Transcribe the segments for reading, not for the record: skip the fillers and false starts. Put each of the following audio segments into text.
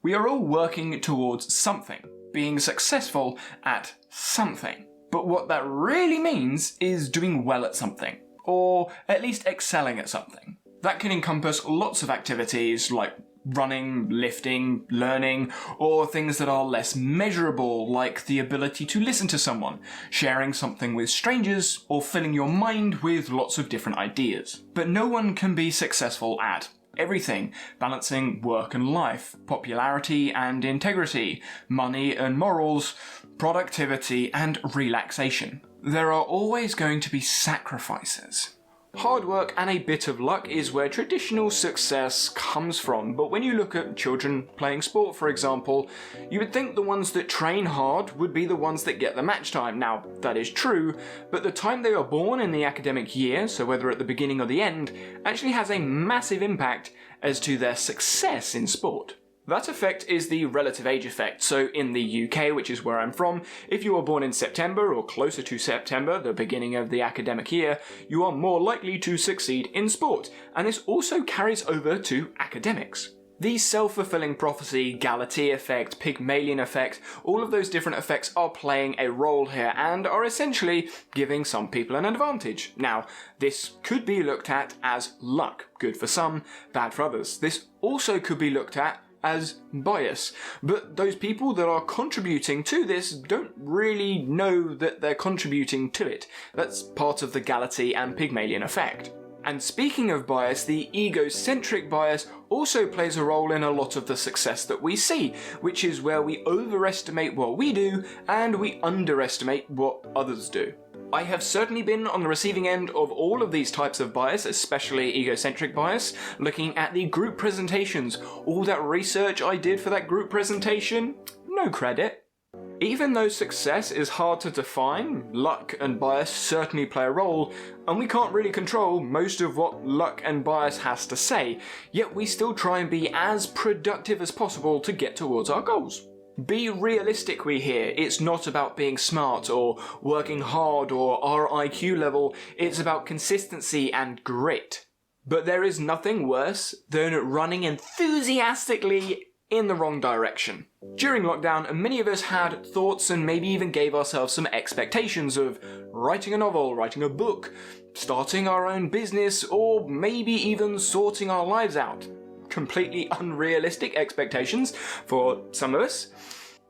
We are all working towards something, being successful at something. But what that really means is doing well at something, or at least excelling at something. That can encompass lots of activities like running, lifting, learning, or things that are less measurable, like the ability to listen to someone, sharing something with strangers, or filling your mind with lots of different ideas. But no one can be successful at everything, balancing work and life, popularity and integrity, money and morals, productivity and relaxation. There are always going to be sacrifices. Hard work and a bit of luck is where traditional success comes from, but when you look at children playing sport, for example, you would think the ones that train hard would be the ones that get the match time. Now, that is true, but the time they are born in the academic year, so whether at the beginning or the end, actually has a massive impact as to their success in sport. That effect is the relative age effect, so in the UK, which is where I'm from, if you are born in September or closer to September, the beginning of the academic year, you are more likely to succeed in sport, and this also carries over to academics. The self-fulfilling prophecy, Galatea effect, Pygmalion effect, all of those different effects are playing a role here and are essentially giving some people an advantage. Now, this could be looked at as luck, good for some, bad for others. This also could be looked at as bias, but those people that are contributing to this don't really know that they're contributing to it. That's part of the Galatea and Pygmalion effect. And speaking of bias, the egocentric bias also plays a role in a lot of the success that we see, which is where we overestimate what we do and we underestimate what others do. I have certainly been on the receiving end of all of these types of bias, especially egocentric bias, looking at the group presentations. All that research I did for that group presentation, no credit. Even though success is hard to define, luck and bias certainly play a role, and we can't really control most of what luck and bias has to say, yet we still try and be as productive as possible to get towards our goals. Be realistic, we hear. It's not about being smart or working hard or our IQ level, it's about consistency and grit. But there is nothing worse than running enthusiastically in the wrong direction. During lockdown, many of us had thoughts and maybe even gave ourselves some expectations of writing a novel, writing a book, starting our own business, or maybe even sorting our lives out. Completely unrealistic expectations for some of us.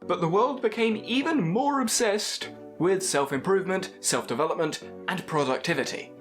But the world became even more obsessed with self-improvement, self-development, and productivity.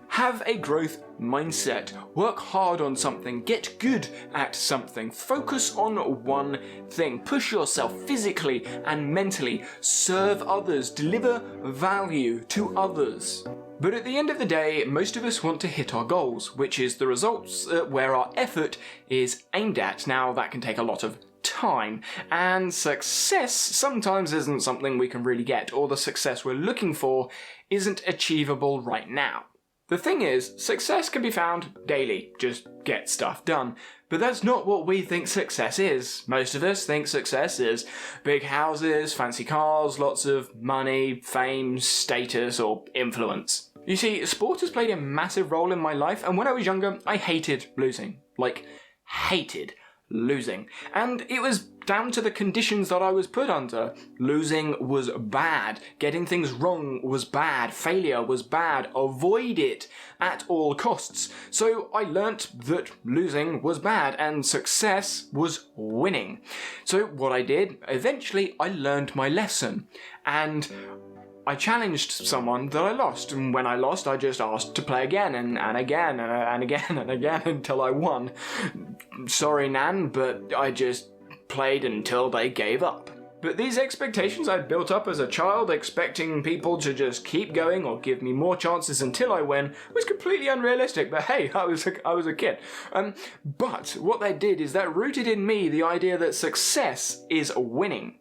Have a growth mindset, work hard on something, get good at something, focus on one thing, push yourself physically and mentally, serve others, deliver value to others. But at the end of the day, most of us want to hit our goals, which is the results where our effort is aimed at. Now, that can take a lot of time, and success sometimes isn't something we can really get, or the success we're looking for isn't achievable right now. The thing is, success can be found daily, just get stuff done. But that's not what we think success is. Most of us think success is big houses, fancy cars, lots of money, fame, status, or influence. You see, sport has played a massive role in my life, and when I was younger, I hated losing. Hated losing. And it was down to the conditions that I was put under. Losing was bad. Getting things wrong was bad. Failure was bad. Avoid it at all costs. So I learnt that losing was bad and success was winning. So what I did, eventually I learned my lesson. And I challenged someone that I lost, and when I lost, I just asked to play again, and again, and again, and again, until I won. Sorry, Nan, but I just played until they gave up. But these expectations I'd built up as a child, expecting people to just keep going or give me more chances until I win, was completely unrealistic, but hey, I was a kid. But what that did is that rooted in me the idea that success is winning.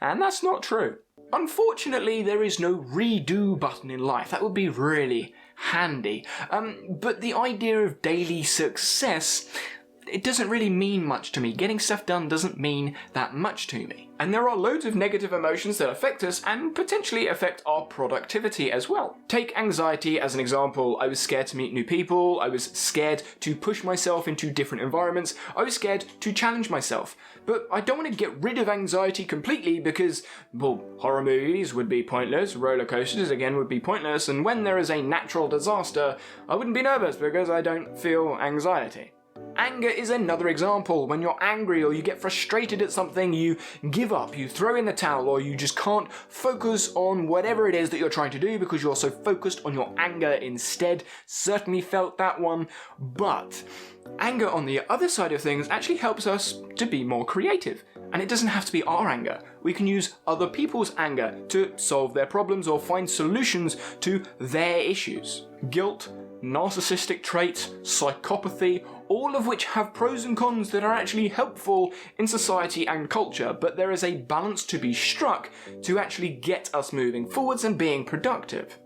And that's not true. Unfortunately, there is no redo button in life. That would be really handy. But the idea of daily success it doesn't really mean much to me. Getting stuff done doesn't mean that much to me. And there are loads of negative emotions that affect us and potentially affect our productivity as well. Take anxiety as an example. I was scared to meet new people. I was scared to push myself into different environments. I was scared to challenge myself. But I don't want to get rid of anxiety completely because, well, horror movies would be pointless, roller coasters again would be pointless, and when there is a natural disaster, I wouldn't be nervous because I don't feel anxiety. Anger is another example. When you're angry or you get frustrated at something, you give up, you throw in the towel, or you just can't focus on whatever it is that you're trying to do because you're so focused on your anger instead. Certainly felt that one, but anger on the other side of things actually helps us to be more creative. And it doesn't have to be our anger. We can use other people's anger to solve their problems or find solutions to their issues. Guilt, narcissistic traits, psychopathy, all of which have pros and cons that are actually helpful in society and culture, but there is a balance to be struck to actually get us moving forwards and being productive.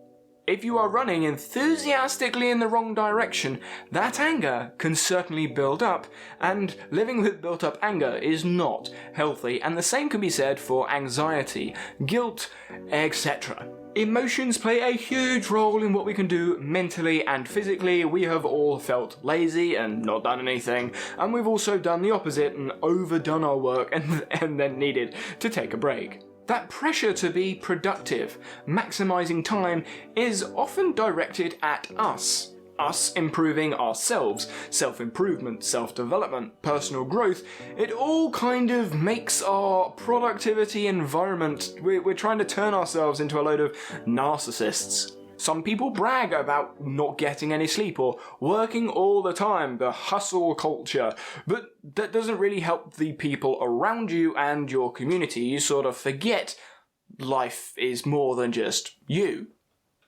If you are running enthusiastically in the wrong direction, that anger can certainly build up, and living with built up anger is not healthy, and the same can be said for anxiety, guilt, etc. Emotions play a huge role in what we can do mentally and physically. We have all felt lazy and not done anything, and we've also done the opposite and overdone our work and then needed to take a break. That pressure to be productive, maximizing time, is often directed at us. Us improving ourselves, self-improvement, self-development, personal growth. It all kind of makes our productivity environment. We're trying to turn ourselves into a load of narcissists. Some people brag about not getting any sleep or working all the time, the hustle culture, but that doesn't really help the people around you and your community. You sort of forget life is more than just you.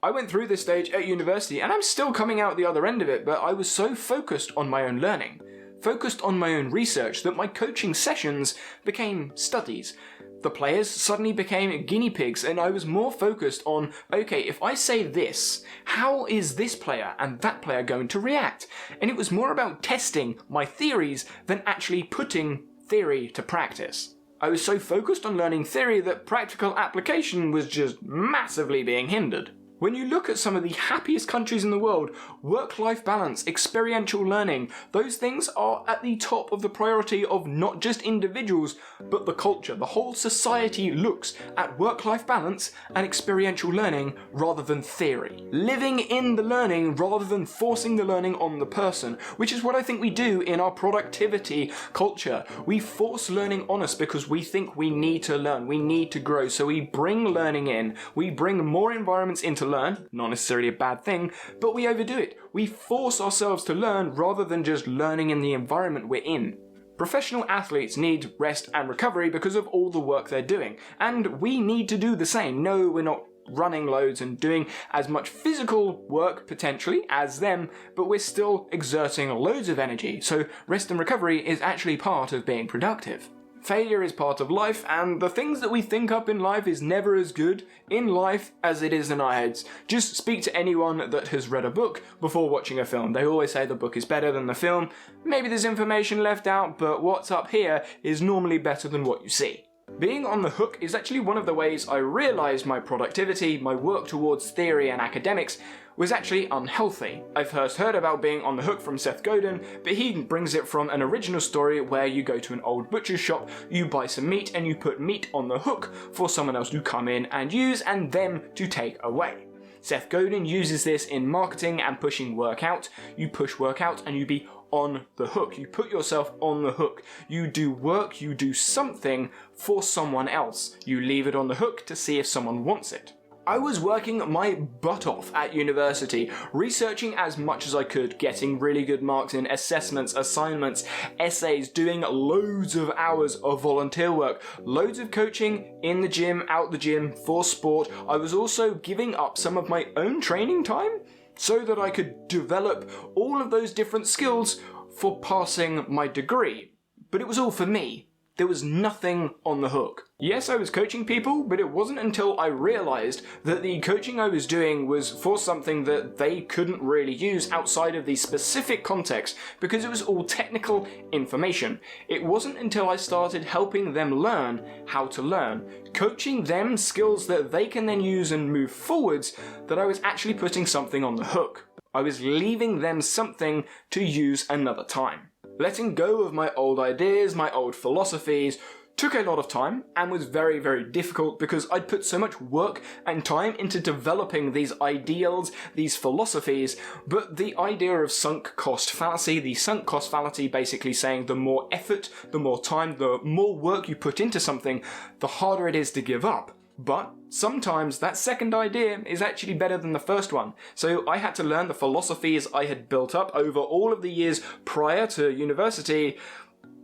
I went through this stage at university and I'm still coming out the other end of it, but I was so focused on my own learning, focused on my own research, that my coaching sessions became studies. The players suddenly became guinea pigs, and I was more focused on, okay, if I say this, how is this player and that player going to react? And it was more about testing my theories than actually putting theory to practice. I was so focused on learning theory that practical application was just massively being hindered. When you look at some of the happiest countries in the world, work-life balance, experiential learning, those things are at the top of the priority of not just individuals, but the culture. The whole society looks at work-life balance and experiential learning rather than theory. Living in the learning rather than forcing the learning on the person, which is what I think we do in our productivity culture. We force learning on us because we think we need to learn, we need to grow, so we bring learning in, we bring more environments into learn, not necessarily a bad thing, but we overdo it. We force ourselves to learn rather than just learning in the environment we're in. Professional athletes need rest and recovery because of all the work they're doing, and we need to do the same. No, we're not running loads and doing as much physical work potentially as them, but we're still exerting loads of energy, so rest and recovery is actually part of being productive. Failure is part of life, and the things that we think up in life is never as good in life as it is in our heads. Just speak to anyone that has read a book before watching a film. They always say the book is better than the film. Maybe there's information left out, but what's up here is normally better than what you see. Being on the hook is actually one of the ways I realised my productivity, my work towards theory and academics, was actually unhealthy. I've first heard about being on the hook from Seth Godin, but he brings it from an original story where you go to an old butcher's shop, you buy some meat, and you put meat on the hook for someone else to come in and use and them to take away. Seth Godin uses this in marketing and pushing work out. You push work out and you be on the hook. You put yourself on the hook. You do work, you do something for someone else. You leave it on the hook to see if someone wants it. I was working my butt off at university, researching as much as I could, getting really good marks in assessments, assignments, essays, doing loads of hours of volunteer work, loads of coaching in the gym, out the gym, for sport. I was also giving up some of my own training time so that I could develop all of those different skills for passing my degree. But it was all for me. there was nothing on the hook. Yes, I was coaching people, but it wasn't until I realized that the coaching I was doing was for something that they couldn't really use outside of the specific context because it was all technical information. It wasn't until I started helping them learn how to learn, coaching them skills that they can then use and move forwards, that I was actually putting something on the hook. I was leaving them something to use another time. Letting go of my old ideas, my old philosophies, took a lot of time and was very, very difficult because I'd put so much work and time into developing these ideals, these philosophies, but the idea of sunk cost fallacy, the sunk cost fallacy basically saying the more effort, the more time, the more work you put into something, the harder it is to give up. But sometimes that second idea is actually better than the first one. So I had to learn the philosophies I had built up over all of the years prior to university.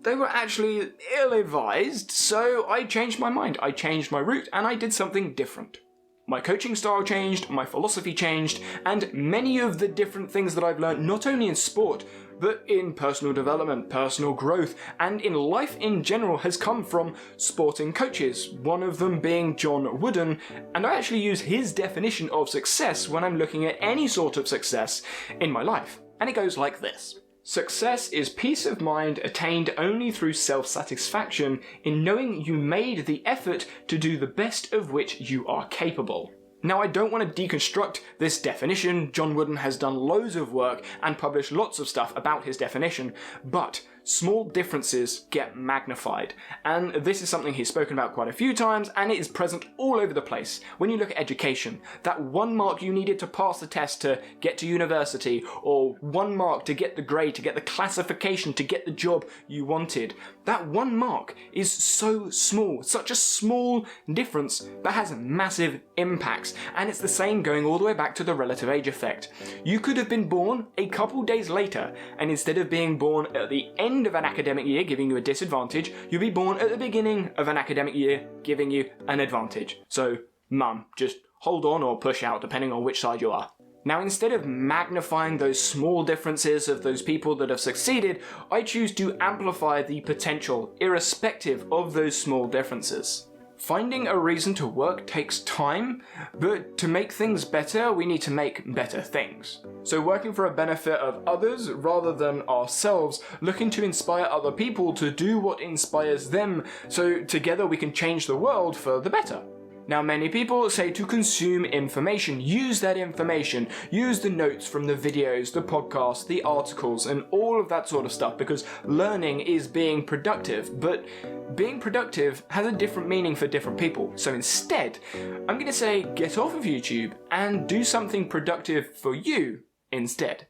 They were actually ill-advised, so I changed my mind. I changed my route and I did something different. My coaching style changed, my philosophy changed, and many of the different things that I've learned, not only in sport, but in personal development, personal growth, and in life in general has come from sporting coaches, one of them being John Wooden, and I actually use his definition of success when I'm looking at any sort of success in my life. And it goes like this. Success is peace of mind attained only through self-satisfaction in knowing you made the effort to do the best of which you are capable. Now, I don't want to deconstruct this definition. John Wooden has done loads of work and published lots of stuff about his definition, but small differences get magnified. And this is something he's spoken about quite a few times, and it is present all over the place. When you look at education, that 1 mark you needed to pass the test to get to university, or 1 mark to get the grade, to get the classification, to get the job you wanted, that 1 mark is so small, such a small difference that has massive impacts. And it's the same going all the way back to the relative age effect. You could have been born a couple days later, and instead of being born at the end of an academic year giving you a disadvantage, you'll be born at the beginning of an academic year giving you an advantage. So, mum, just hold on or push out depending on which side you are. Now, instead of magnifying those small differences of those people that have succeeded, I choose to amplify the potential, irrespective of those small differences. Finding a reason to work takes time, but to make things better, we need to make better things. So working for a benefit of others rather than ourselves, looking to inspire other people to do what inspires them, so together we can change the world for the better. Now, many people say to consume information, use that information, use the notes from the videos, the podcasts, the articles, and all of that sort of stuff, because learning is being productive, but being productive has a different meaning for different people. So instead, I'm going to say get off of YouTube and do something productive for you instead.